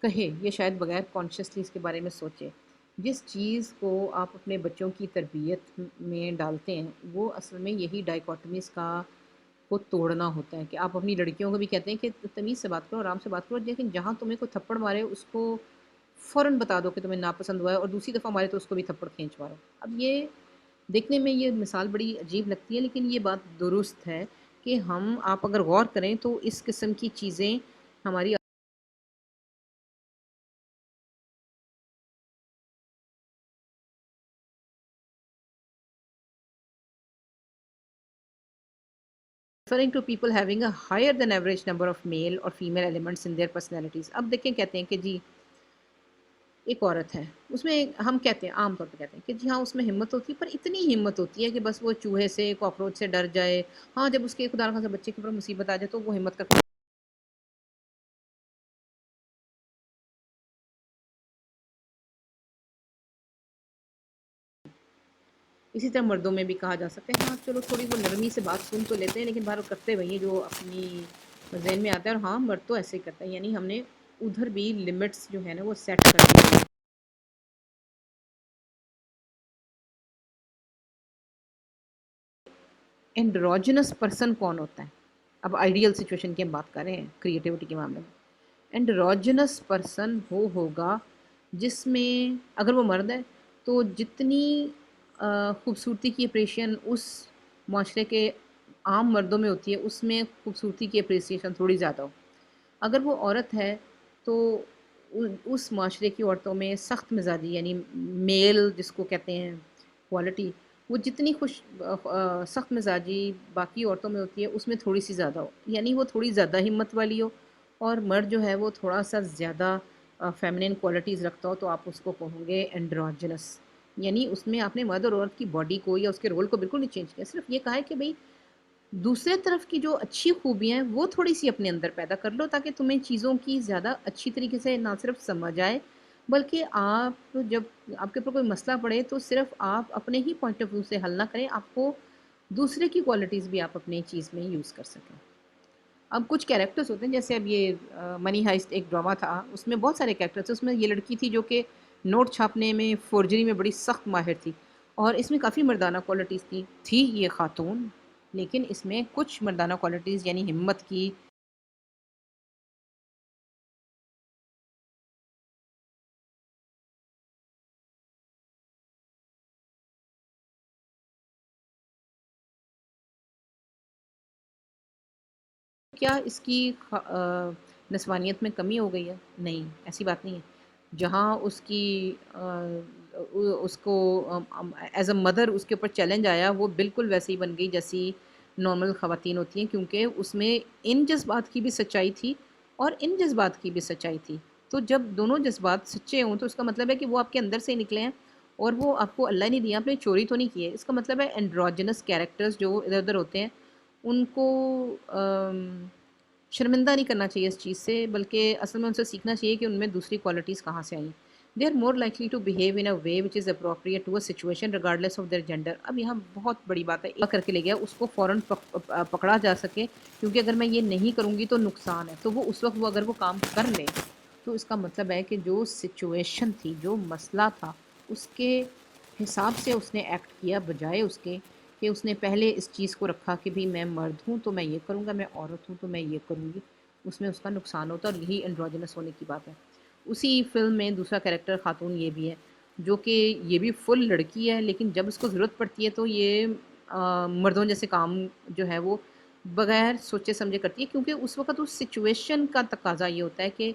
کہے، یہ شاید بغیر کانشیسلی اس کے بارے میں سوچے، جس چیز کو آپ اپنے بچوں کی تربیت میں ڈالتے ہیں وہ اصل میں یہی ڈائیکوٹمیز کو توڑنا ہوتا ہے، کہ آپ اپنی لڑکیوں کو بھی کہتے ہیں کہ تمیز سے بات کرو، آرام سے بات کرو، لیکن جہاں تمہیں کوئی تھپڑ مارے اس کو فوراً بتا دو کہ تمہیں ناپسند ہوا ہے، اور دوسری دفعہ مارے تو اس کو بھی تھپڑ کھینچ مارو۔ اب یہ دیکھنے میں یہ مثال بڑی عجیب لگتی ہے لیکن یہ بات درست ہے کہ آپ اگر غور کریں تو اس قسم کی چیزیں ہماری referring to people having a higher than average number of male or female elements in their personalities. اب دیکھیں کہتے ہیں کہ جی ایک عورت ہے، اس میں ہم کہتے ہیں عام طور پہ کہتے ہیں کہ جی ہاں اس میں ہمت ہوتی ہے، پر اتنی ہمت ہوتی ہے کہ بس وہ چوہے سے کاکروچ سے ڈر جائے. ہاں جب اس کے خدا نخواستہ بچے کے اوپر مصیبت آ جائے تو وہ ہمت کا اسی طرح مردوں میں بھی کہا جا سکتا ہے. ہاں چلو تھوڑی وہ نرمی سے بات سن تو لیتے ہیں لیکن باہر کرتے وہی جو اپنی ذہن میں آتا ہے. اور ہاں مرد تو ایسے ہی کرتا ہے، یعنی ہم نے ادھر بھی لمٹس جو ہے نا وہ سیٹ کر دی. اینڈروجنس پرسن کون ہوتا ہے؟ اب آئیڈیل سچویشن کی ہم بات کر رہے ہیں کریٹیوٹی کے معاملے میں. اینڈروجنس پرسن وہ ہوگا جس میں اگر وہ مرد ہے تو جتنی خوبصورتی کی اپریشین اس معاشرے کے عام مردوں میں ہوتی ہے اس میں خوبصورتی کی اپریسیشن تھوڑی زیادہ ہو. اگر وہ عورت ہے تو اس معاشرے کی عورتوں میں سخت مزاجی یعنی میل جس کو کہتے ہیں کوالٹی، وہ جتنی سخت مزاجی باقی عورتوں میں ہوتی ہے اس میں تھوڑی سی زیادہ ہو، یعنی وہ تھوڑی زیادہ ہمت والی ہو. اور مرد جو ہے وہ تھوڑا سا زیادہ فیمنن کوالٹیز رکھتا ہو تو آپ اس کو کہوں گے اینڈروجنس. یعنی اس میں آپ نے مرد اور عورت کی باڈی کو یا اس کے رول کو بالکل نہیں چینج کیا، صرف یہ کہا ہے کہ بھئی دوسرے طرف کی جو اچھی خوبیاں ہیں وہ تھوڑی سی اپنے اندر پیدا کر لو تاکہ تمہیں چیزوں کی زیادہ اچھی طریقے سے نہ صرف سمجھ آئے بلکہ آپ جب آپ کے اوپر کوئی مسئلہ پڑے تو صرف آپ اپنے ہی پوائنٹ آف ویو سے حل نہ کریں، آپ کو دوسرے کی کوالٹیز بھی آپ اپنی چیز میں یوز کر سکیں. اب کچھ کیریکٹرز ہوتے ہیں جیسے اب یہ منی ہائسٹ ایک ڈرامہ تھا، اس میں بہت سارے کیریکٹرز تھے. اس میں یہ لڑکی تھی جو کہ نوٹ چھاپنے میں فورجری میں بڑی سخت ماہر تھی اور اس میں کافی مردانہ کوالٹیز تھی یہ خاتون، لیکن اس میں کچھ مردانہ کوالٹیز یعنی ہمت کی کیا اس کی نسوانیت میں کمی ہو گئی ہے؟ نہیں، ایسی بات نہیں ہے. جہاں اس کی اس کو ایز اے مدر اس کے اوپر چیلنج آیا وہ بالکل ویسے ہی بن گئی جیسی نارمل خواتین ہوتی ہیں، کیونکہ اس میں ان جذبات کی بھی سچائی تھی اور ان جذبات کی بھی سچائی تھی. تو جب دونوں جذبات سچے ہوں تو اس کا مطلب ہے کہ وہ آپ کے اندر سے ہی نکلے ہیں اور وہ آپ کو اللہ نے دیا، آپ نے چوری تو نہیں کی ہے. اس کا مطلب ہے اینڈروجنس کیریکٹرز جو ادھر ادھر ہوتے ہیں ان کو شرمندہ نہیں کرنا چاہیے اس چیز سے، بلکہ اصل میں ان سے سیکھنا چاہیے کہ ان میں دوسری کوالٹیز کہاں سے آئیں. They are more likely to behave in a way which is appropriate to a situation regardless of their gender. اب یہاں بہت بڑی بات ہے، ایک کر کے لے گیا اس کو فوراً پکڑا جا سکے، کیونکہ اگر میں یہ نہیں کروں گی تو نقصان ہے. تو وہ اس وقت وہ اگر وہ کام کر لے تو اس کا مطلب ہے کہ جو سچویشن تھی، جو مسئلہ تھا، اس کے حساب سے اس نے ایکٹ کیا، بجائے اس کے کہ اس نے پہلے اس چیز کو رکھا کہ بھی میں مرد ہوں تو میں یہ کروں گا، میں عورت ہوں تو میں یہ کروں گی. اس میں اس کا نقصان ہوتا ہے اور یہی اینڈروجنس ہونے کی بات ہے. اسی فلم میں دوسرا کیریکٹر خاتون یہ بھی ہے جو کہ یہ بھی فل لڑکی ہے، لیکن جب اس کو ضرورت پڑتی ہے تو یہ مردوں جیسے کام جو ہے وہ بغیر سوچے سمجھے کرتی ہے، کیونکہ اس وقت اس سچویشن کا تقاضا یہ ہوتا ہے کہ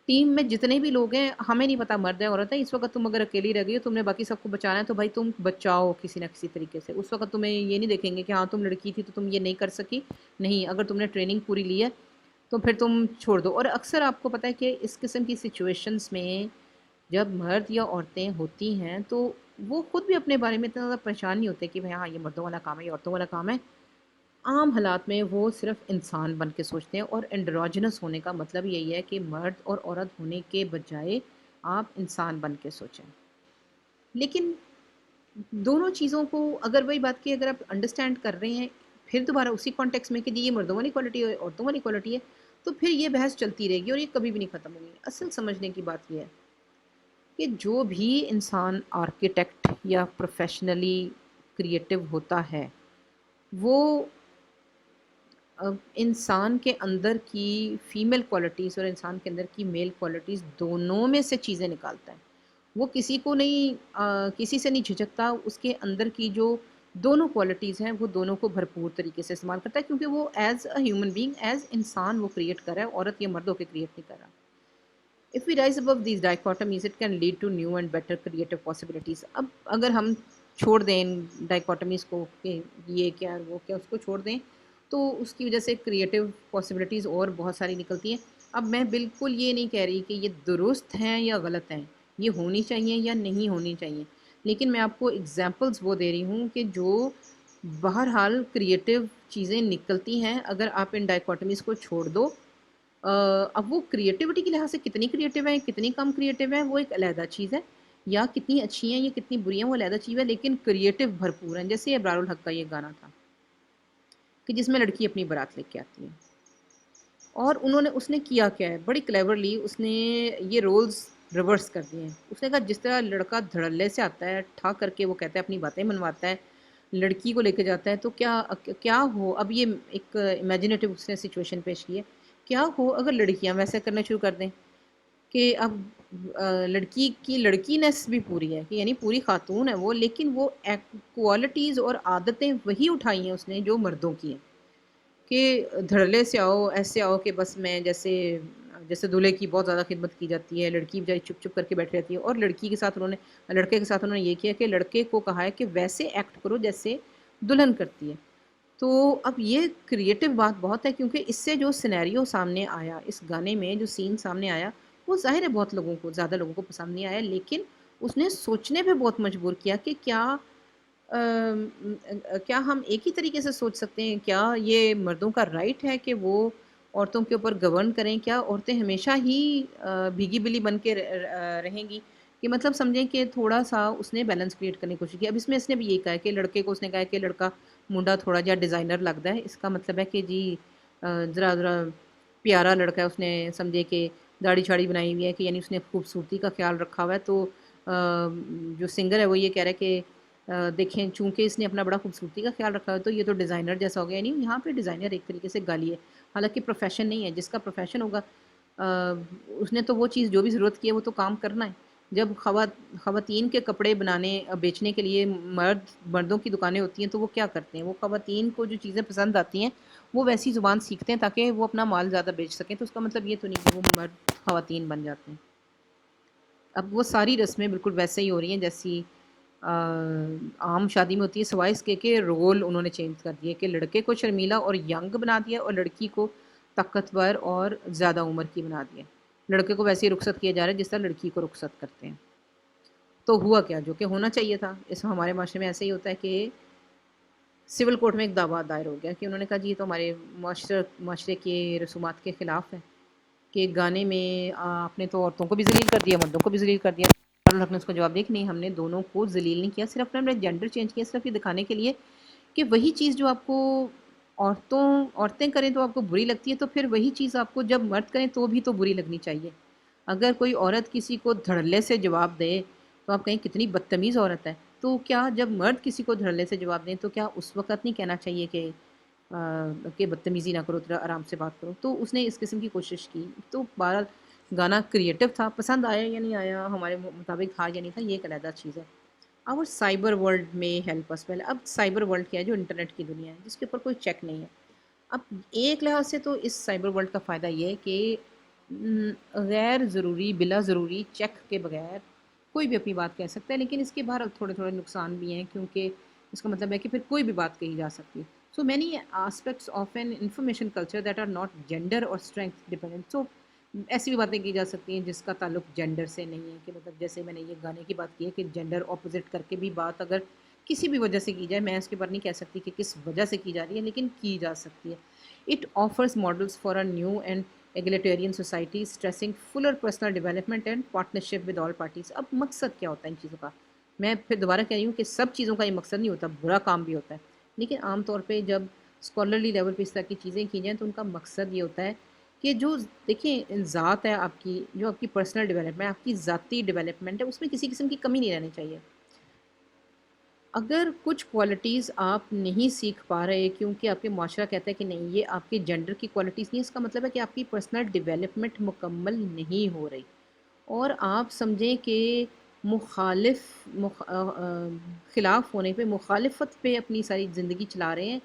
ٹیم میں جتنے بھی لوگ ہیں ہمیں نہیں پتا مرد ہے عورت ہے، اس وقت تم اگر اکیلی رہ گئی ہو، تم نے باقی سب کو بچانا ہے تو بھائی تم بچاؤ کسی نہ کسی طریقے سے. اس وقت تمہیں یہ نہیں دیکھیں گے کہ ہاں تم لڑکی تھی تو تم یہ نہیں کر سکی، نہیں، اگر تم نے ٹریننگ پوری لی ہے تو پھر تم چھوڑ دو. اور اکثر آپ کو پتہ ہے کہ اس قسم کی سچویشنز میں جب مرد یا عورتیں ہوتی ہیں تو وہ خود بھی اپنے بارے میں اتنا زیادہ پریشان نہیں ہوتے کہ بھائی ہاں یہ مردوں والا کام ہے یہ عورتوں والا کام ہے. عام حالات میں وہ صرف انسان بن کے سوچتے ہیں. اور اینڈروجنس ہونے کا مطلب یہی ہے کہ مرد اور عورت ہونے کے بجائے آپ انسان بن کے سوچیں. لیکن دونوں چیزوں کو اگر وہی بات کی اگر آپ انڈرسٹینڈ کر رہے ہیں پھر دوبارہ اسی کانٹیکس میں کہ جی یہ مردوں والی کوالٹی ہے عورتوں والی کوالٹی ہے تو پھر یہ بحث چلتی رہے گی اور یہ کبھی بھی نہیں ختم ہوگی. اصل سمجھنے کی بات یہ ہے کہ جو بھی انسان آرکیٹیکٹ یا پروفیشنلی کریٹو ہوتا ہے وہ انسان کے اندر کی فیمیل کوالٹیز اور انسان کے اندر کی میل کوالٹیز دونوں میں سے چیزیں نکالتا ہے. وہ کسی کو نہیں کسی سے نہیں جھجکتا، اس کے اندر کی جو دونوں کوالٹیز ہیں وہ دونوں کو بھرپور طریقے سے استعمال کرتا ہے، کیونکہ وہ as a human being as انسان وہ کریٹ کر رہا ہے، عورت یا مرد ہو کے کریٹ نہیں کر رہا. If we rise above these dichotomies, it can lead to new and better creative possibilities. اب اگر ہم چھوڑ دیں ان ڈائکوٹمیز کو کہ یہ کیا وہ کیا، اس کو چھوڑ دیں تو اس کی وجہ سے کریٹیو پاسبلٹیز اور بہت ساری نکلتی ہیں. اب میں بالکل یہ نہیں کہہ رہی کہ یہ درست ہیں یا غلط ہیں، یہ ہونی چاہیے یا نہیں ہونی چاہیے، لیکن میں آپ کو اگزامپلز وہ دے رہی ہوں کہ جو بہرحال کریٹیو چیزیں نکلتی ہیں اگر آپ ان ڈائیکوٹمیز کو چھوڑ دو. اب وہ کریٹیوٹی کے لحاظ سے کتنی کریٹیو ہیں کتنی کم کریٹیو ہیں وہ ایک علیحدہ چیز ہے، یا کتنی اچھی ہیں یا کتنی بری ہیں وہ علیحدہ چیز ہے، لیکن کریٹیو بھرپور ہیں. جیسے ابرار الحق کا یہ گانا تھا کہ جس میں لڑکی اپنی بارات لے کے آتی ہے، اور اس نے کیا کیا ہے بڑی کلیورلی، اس نے یہ رولز ریورس کر دیے ہیں. اس نے کہا جس طرح لڑکا دھڑلے سے آتا ہے ٹھا کر کے وہ کہتا ہے اپنی باتیں منواتا ہے، لڑکی کو لے کے جاتا ہے، تو کیا ہو، اب یہ ایک امیجنیٹو اس نے سچویشن پیش کی ہے، کیا ہو اگر لڑکیاں ویسے کرنا شروع کر دیں کہ اب لڑکی کی لڑکی نس بھی پوری ہے، کہ یعنی پوری خاتون ہے وہ، لیکن وہ کوالٹیز اور عادتیں وہی اٹھائی ہیں اس نے جو مردوں کی ہیں، کہ دھڑلے سے آؤ، ایسے آؤ کہ بس میں جیسے دولہے کی بہت زیادہ خدمت کی جاتی ہے، لڑکی بچاری چپ چپ کر کے بیٹھ رہتی ہے، اور لڑکے کے ساتھ انہوں نے یہ کیا کہ لڑکے کو کہا ہے کہ ویسے ایکٹ کرو جیسے دلہن کرتی ہے. تو اب یہ کریٹیو بات بہت ہے، کیونکہ اس سے جو سینیریو سامنے آیا، اس گانے میں جو سین سامنے آیا، وہ ظاہر ہے بہت لوگوں کو، زیادہ لوگوں کو پسند نہیں آیا، لیکن اس نے سوچنے پہ بہت مجبور کیا کہ کیا ہم ایک ہی طریقے سے سوچ سکتے ہیں، کیا یہ مردوں کا رائٹ ہے کہ وہ عورتوں کے اوپر گورن کریں، کیا عورتیں ہمیشہ ہی بھیگی بلی بن کے رہیں گی، کہ مطلب سمجھیں کہ تھوڑا سا اس نے بیلنس کریٹ کرنے کی کوشش کی. اب اس میں اس نے بھی یہی کہا ہے کہ لڑکے کو اس نے کہا ہے کہ لڑکا منڈا تھوڑا جا ڈیزائنر لگتا ہے، اس کا مطلب ہے کہ جی ذرا پیارا لڑکا ہے، اس نے سمجھے کہ داڑھی چھاڑی بنائی ہوئی ہے، کہ یعنی اس نے خوبصورتی کا خیال رکھا ہوا ہے. تو جو سنگر ہے وہ یہ کہہ رہا ہے کہ دیکھیں چونکہ اس نے اپنا بڑا خوبصورتی کا خیال رکھا ہے تو یہ تو ڈیزائنر جیسا ہو گیا. یعنی یہاں پہ ڈیزائنر ایک طریقے سے گالی ہے، حالانکہ پروفیشن نہیں ہے. جس کا پروفیشن ہوگا اس نے تو وہ چیز جو بھی ضرورت کی ہے وہ تو کام کرنا ہے. جب خواتین کے کپڑے بنانے بیچنے کے لیے مردوں کی دکانیں ہوتی ہیں تو وہ کیا کرتے ہیں، وہ خواتین کو جو چیزیں پسند آتی ہیں وہ ویسی زبان سیکھتے ہیں تاکہ وہ اپنا مال زیادہ بیچ سکیں. تو اس کا مطلب یہ تو نہیں کہ وہ مرد خواتین بن جاتے ہیں. اب وہ ساری رسمیں بالکل ویسے ہی ہو رہی ہیں جیسی عام شادی میں ہوتی ہے، سوائے اس کے رول انہوں نے چینج کر دیے کہ لڑکے کو شرمیلا اور ینگ بنا دیا اور لڑکی کو طاقتور اور زیادہ عمر کی بنا دیا. لڑکے کو ویسے ہی رخصت کیا جا رہا ہے جس طرح لڑکی کو رخصت کرتے ہیں. تو ہوا کیا جو کہ ہونا چاہیے تھا، اس میں ہمارے معاشرے میں ایسے ہی ہوتا ہے کہ سول کورٹ میں ایک دعویٰ دائر ہو گیا کہ انہوں نے کہا جی یہ تو ہمارے معاشرے کے رسومات کے خلاف ہے کہ گانے میں آپ نے تو عورتوں کو بھی ذلیل کر دیا، مردوں کو بھی ذلیل کر دیا. نے اس کو جواب دیا کہ نہیں، ہم نے دونوں کو ذلیل نہیں کیا، صرف ہم نے جینڈر چینج کیا، صرف یہ دکھانے کے لیے کہ وہی چیز جو آپ کو عورتیں کریں تو آپ کو بری لگتی ہے، تو پھر وہی چیز آپ کو جب مرد کریں تو بھی تو بری لگنی چاہیے. اگر کوئی عورت کسی کو دھڑلے سے جواب دے تو آپ کہیں کتنی بدتمیز عورت ہے، تو کیا جب مرد کسی کو دھڑلے سے جواب دیں تو کیا اس وقت نہیں کہنا چاہیے کہ بدتمیزی نہ کرو، آرام سے بات کرو. تو اس نے اس قسم کی کوشش کی. تو بہرحال گانا کریٹیو تھا، پسند آیا یا نہیں آیا، ہمارے مطابق تھا یا نہیں تھا، یہ ایک علیحدہ چیز ہے. اور سائبر ورلڈ میں ہیلپ اس پہلے، اب سائبر ورلڈ کیا ہے، جو انٹرنیٹ کی دنیا ہے جس کے اوپر کوئی چیک نہیں ہے. اب ایک لحاظ سے تو اس سائبر ورلڈ کا فائدہ یہ ہے کہ غیر ضروری بلا ضروری چیک کے بغیر کوئی بھی اپنی بات کہہ سکتا ہے، لیکن اس کے باہر تھوڑے تھوڑے نقصان بھی ہیں، کیونکہ اس کا مطلب ہے کہ پھر کوئی بھی بات کہی جا سکتی ہے. So many aspects of an information culture that are not gender اور اسٹرینتھ ڈیپینڈنٹ. سو ایسی بھی باتیں کی جا سکتی ہیں جس کا تعلق جینڈر سے نہیں ہے، کہ مطلب جیسے میں نے یہ گانے کی بات کی ہے کہ جینڈر اپوزٹ کر کے بھی بات اگر کسی بھی وجہ سے کی جائے، میں اس کے اوپر نہیں کہہ سکتی کہ کس وجہ سے کی جا رہی ہے، لیکن کی جا سکتی ہے. It offers models for a new and egalitarian society stressing fuller personal development and partnership with all parties. اب مقصد کیا ہوتا ہے ان چیزوں کا؟ میں پھر دوبارہ کہہ رہی ہوں کہ سب چیزوں کا یہ مقصد نہیں ہوتا، برا کام بھی ہوتا ہے، لیکن عام طور پہ جب اسکالرلی لیول پہ اس طرح کی چیزیں کی جائیں تو ان کا مقصد یہ ہوتا ہے کہ جو دیکھیں ذات ہے آپ کی، جو آپ کی پرسنل ڈیولپمنٹ، آپ کی ذاتی ڈیولپمنٹ ہے، اس میں کسی قسم کی کمی نہیں رہنی چاہیے. اگر کچھ کوالٹیز آپ نہیں سیکھ پا رہے کیونکہ آپ کے معاشرہ کہتا ہے کہ نہیں یہ آپ کے جینڈر کی کوالٹیز نہیں، اس کا مطلب ہے کہ آپ کی پرسنل ڈیولپمنٹ مکمل نہیں ہو رہی، اور آپ سمجھیں کہ خلاف ہونے پہ، مخالفت پہ اپنی ساری زندگی چلا رہے ہیں،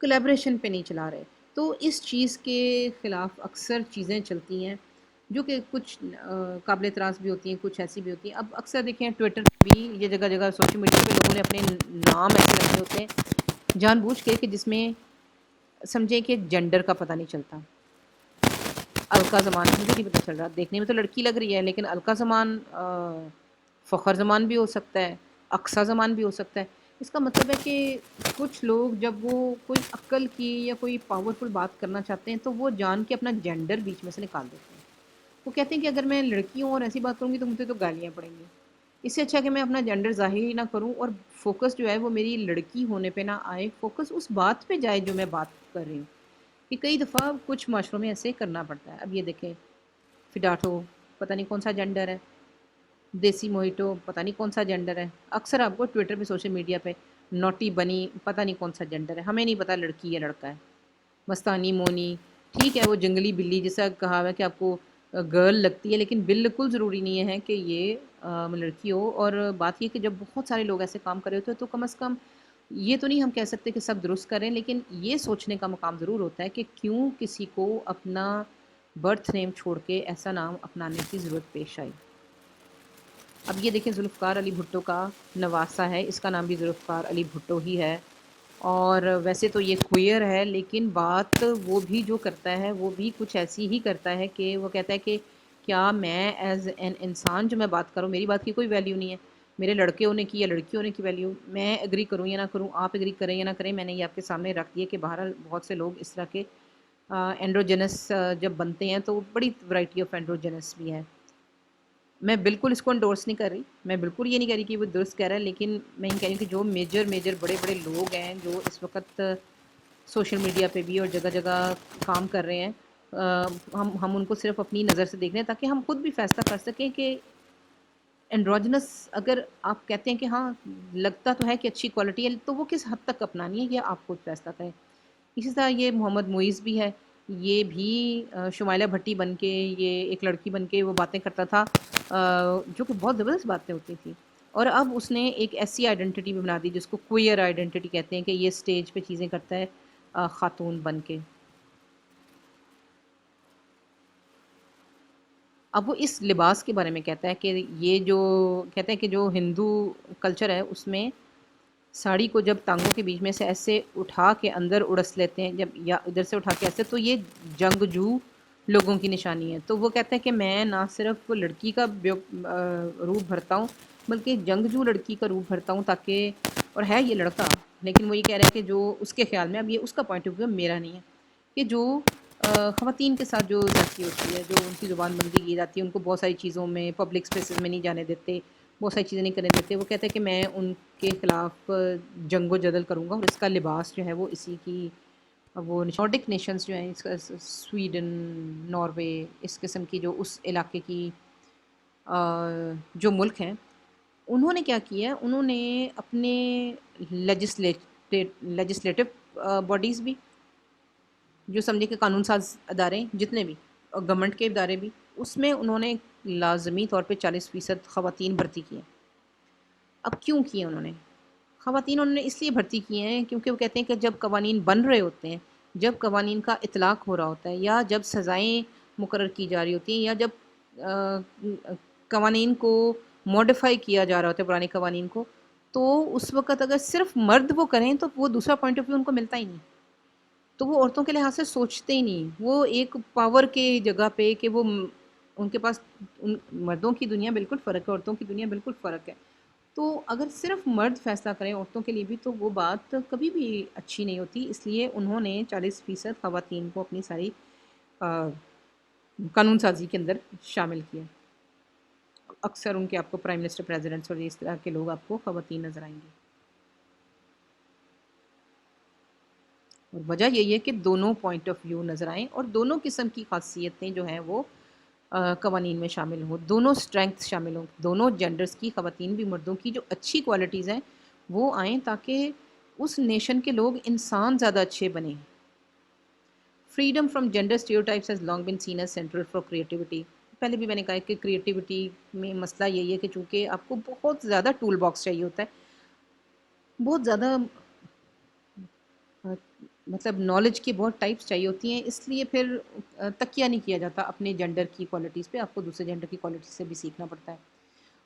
کولیبریشن پہ نہیں چلا رہے. تو اس چیز کے خلاف اکثر چیزیں چلتی ہیں جو کہ کچھ قابل اعتراض بھی ہوتی ہیں، کچھ ایسی بھی ہوتی ہیں. اب اکثر دیکھیں ٹویٹر پہ بھی، یہ جگہ جگہ سوشل میڈیا پہ لوگوں نے اپنے نام ایسے رکھے ہوتے ہیں جان بوجھ کے کہ جس میں سمجھیں کہ جینڈر کا پتہ نہیں چلتا. القا زمان مجھے نہیں پتہ چل رہا، دیکھنے میں تو لڑکی لگ رہی ہے لیکن القا زمان فخر زمان بھی ہو سکتا ہے، اقصیٰ زمان بھی ہو سکتا ہے. اس کا مطلب ہے کہ کچھ لوگ جب وہ کوئی عقل کی یا کوئی پاورفل بات کرنا چاہتے ہیں تو وہ جان کے اپنا جینڈر بیچ میں سے نکال دیتے ہیں. وہ کہتے ہیں کہ اگر میں لڑکی ہوں اور ایسی بات کروں گی تو مجھے تو گالیاں پڑیں گی، اس سے اچھا کہ میں اپنا جینڈر ظاہر ہی نہ کروں اور فوکس جو ہے وہ میری لڑکی ہونے پہ نہ آئے، فوکس اس بات پہ جائے جو میں بات کر رہی ہوں. کہ کئی دفعہ کچھ معاشروں میں ایسے کرنا پڑتا ہے. اب یہ دیکھیں فڈاٹو پتہ نہیں کون سا جینڈر ہے، دیسی موہیٹو پتہ نہیں کون سا جینڈر ہے. اکثر آپ کو ٹویٹر پہ سوشل میڈیا پہ نوٹی بنی پتہ نہیں کون سا جینڈر ہے، ہمیں نہیں پتہ لڑکی یا لڑکا ہے. مستانی مونی ٹھیک ہے وہ جنگلی بلی جیسا کہا ہے کہ آپ کو گرل لگتی ہے، لیکن بالکل ضروری نہیں ہے کہ یہ لڑکی ہو. اور بات یہ کہ جب بہت سارے لوگ ایسے کام کر رہے ہوتے ہیں تو کم از کم یہ تو نہیں ہم کہہ سکتے کہ سب درست کریں، لیکن یہ سوچنے کا مقام ضرور ہوتا ہے کہ کیوں کسی کو اپنا برتھ نیم چھوڑ کے ایسا نام اپنانے کی ضرورت پیش آئی. اب یہ دیکھیں ذوالفقار علی بھٹو کا نواسہ ہے، اس کا نام بھی ذوالفقار علی بھٹو ہی ہے. اور ویسے تو یہ کوئر ہے لیکن بات وہ بھی جو کرتا ہے وہ بھی کچھ ایسی ہی کرتا ہے کہ وہ کہتا ہے کہ کیا میں ایز این انسان جو میں بات کروں میری بات کی کوئی ویلیو نہیں ہے، میرے لڑکے ہونے کی یا لڑکی ہونے کی ویلیو، میں ایگری کروں یا نہ کروں، آپ ایگری کریں یا نہ کریں. میں نے یہ آپ کے سامنے رکھ دیا کہ بہرحال بہت سے لوگ اس طرح کے اینڈروجنس جب بنتے ہیں تو بڑی ورائٹی آف اینڈروجنس بھی ہے. میں بالکل اس کو انڈورس نہیں کر رہی، میں بالکل یہ نہیں کہہ رہی کہ وہ درست کہہ رہا ہے، لیکن میں یہ کہہ رہی ہوں کہ جو میجر بڑے بڑے لوگ ہیں جو اس وقت سوشل میڈیا پہ بھی اور جگہ جگہ کام کر رہے ہیں، ہم ان کو صرف اپنی نظر سے دیکھ رہے ہیں تاکہ ہم خود بھی فیصلہ کر سکیں کہ اینڈروجنس اگر آپ کہتے ہیں کہ ہاں لگتا تو ہے کہ اچھی کوالٹی ہے تو وہ کس حد تک اپنانی ہے یہ آپ خود فیصلہ کریں. اسی طرح یہ محمد معیز بھی ہے، یہ بھی شمائلہ بھٹی بن کے یہ ایک لڑکی بن کے وہ باتیں کرتا تھا جو کہ بہت زبردست باتیں ہوتی تھیں. اور اب اس نے ایک ایسی آئیڈینٹی بھی بنا دی جس کو کوئر آئیڈینٹی کہتے ہیں کہ یہ سٹیج پہ چیزیں کرتا ہے خاتون بن کے. اب وہ اس لباس کے بارے میں کہتا ہے کہ یہ جو کہتے ہیں کہ جو ہندو کلچر ہے اس میں ساڑی کو جب ٹانگوں کے بیچ میں سے ایسے اٹھا کے اندر اڑس لیتے ہیں جب یا ادھر سے اٹھا کے ایسے تو یہ جنگجو لوگوں کی نشانی ہے. تو وہ کہتے ہیں کہ میں نہ صرف لڑکی کا روپ بھرتا ہوں بلکہ جنگجو لڑکی کا روپ بھرتا ہوں تاکہ اور ہے یہ لڑکا لیکن وہ یہ کہہ رہا ہے کہ جو اس کے خیال میں اب یہ اس کا پوائنٹ آف ویو میرا نہیں ہے کہ جو خواتین کے ساتھ جو زیادتی ہوتی ہے جو ان کی زبان بندی کی جاتی ہے ان کو بہت ساری چیزوں میں پبلک اسپیسز میں نہیں جانے دیتے بہت ساری چیزیں نہیں کرنے دیتے. وہ کہتے ہیں کہ میں ان کے خلاف جنگ و جدل کروں گا اور اس کا لباس جو ہے وہ اسی کی وہ نارڈک نیشنز جو ہیں اس کا سویڈن ناروے اس قسم کی جو اس علاقے کی جو ملک ہیں انہوں نے کیا کیا ہے انہوں نے اپنے لیجسلیٹو باڈیز بھی جو سمجھے کہ قانون ساز ادارے جتنے بھی اور گورنمنٹ کے ادارے بھی اس میں انہوں نے لازمی طور پہ 40% خواتین بھرتی کی ہیں. اب کیوں کیے انہوں نے خواتین انہوں نے اس لیے بھرتی کی ہیں کیونکہ وہ کہتے ہیں کہ جب قوانین بن رہے ہوتے ہیں جب قوانین کا اطلاق ہو رہا ہوتا ہے یا جب سزائیں مقرر کی جا رہی ہوتی ہیں یا جب قوانین کو موڈیفائی کیا جا رہا ہوتا ہے پرانے قوانین کو تو اس وقت اگر صرف مرد وہ کریں تو وہ دوسرا پوائنٹ آف ویو ان کو ملتا ہی نہیں تو وہ عورتوں کے لحاظ سے سوچتے ہی نہیں. وہ ایک پاور کے جگہ پہ کہ وہ ان کے پاس مردوں کی دنیا بالکل فرق ہے عورتوں کی دنیا بالکل فرق ہے. تو اگر صرف مرد فیصلہ کریں عورتوں کے لیے بھی تو وہ بات کبھی بھی اچھی نہیں ہوتی. اس لیے انہوں نے 40% خواتین کو اپنی ساری قانون سازی کے اندر شامل کیا. اکثر ان کے آپ کو پرائم منسٹر پریزیڈنٹس اور اس طرح کے لوگ آپ کو خواتین نظر آئیں گے. اور وجہ یہی ہے کہ دونوں پوائنٹ آف ویو نظر آئیں اور دونوں قسم کی خاصیتیں جو ہیں وہ قوانین میں شامل ہوں دونوں اسٹرینگتھ شامل ہوں دونوں جینڈرز کی خواتین بھی مردوں کی جو اچھی کوالٹیز ہیں وہ آئیں تاکہ اس نیشن کے لوگ انسان زیادہ اچھے بنیں. Freedom from gender stereotypes has long been seen as central for creativity. پہلے بھی میں نے کہا ہے کہ کریٹیوٹی میں مسئلہ یہی ہے کہ چونکہ آپ کو بہت زیادہ ٹول باکس چاہیے ہوتا ہے بہت زیادہ مطلب نالج کی بہت ٹائپس چاہیے ہوتی ہیں اس لیے پھر تکیہ نہیں کیا جاتا اپنے جینڈر کی کوالٹیز پہ آپ کو دوسرے جینڈر کی کوالٹیز سے بھی سیکھنا پڑتا ہے.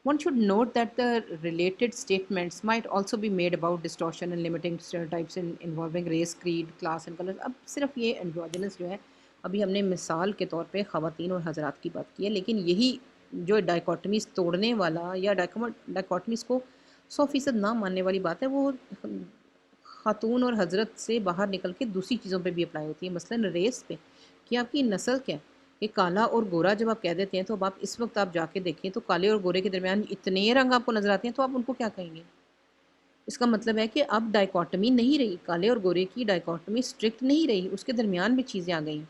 One should note that the related statements might also be made about distortion and limiting stereotypes in involving race, creed, class and colors. اب صرف یہ androgynous جو ہے ابھی ہم نے مثال کے طور پہ خواتین اور حضرات کی بات کی ہے، لیکن یہی جو ڈائکوٹمیز توڑنے والا یا ڈائکوٹمیز کو 100% نہ ماننے والی بات ہے، وہ خاتون اور حضرت سے باہر نکل کے دوسری چیزوں پہ بھی اپلائی ہوتی ہے، مثلاً ریس پہ کہ آپ کی نسل کیا ہے، کہ کالا اور گورا جب آپ کہہ دیتے ہیں تو اب آپ اس وقت آپ جا کے دیکھیں تو کالے اور گورے کے درمیان اتنے رنگ آپ کو نظر آتے ہیں تو آپ ان کو کیا کہیں گے؟ اس کا مطلب ہے کہ اب ڈائکوٹمی نہیں رہی، کالے اور گورے کی ڈائکوٹمی اسٹرکٹ نہیں رہی، اس کے درمیان بھی چیزیں آ گئیں.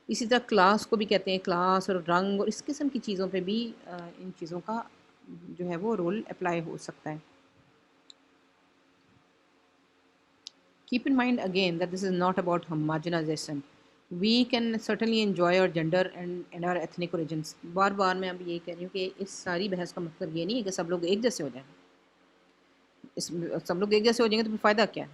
اسی طرح کلاس کو بھی کہتے ہیں، کلاس اور رنگ اور اس قسم کی چیزوں پہ بھی ان چیزوں کا جو ہے وہ رول اپلائی ہو سکتا ہے. Keep in mind again that this is not about homogenization. We can certainly enjoy our gender and our ethnic origins. بار بار میں اب یہی کہہ رہی ہوں کہ اس ساری بحث کا مطلب یہ نہیں ہے کہ سب لوگ ایک جیسے ہو جائیں. سب لوگ ایک جیسے ہو جائیں گے تو پھر فائدہ کیا ہے؟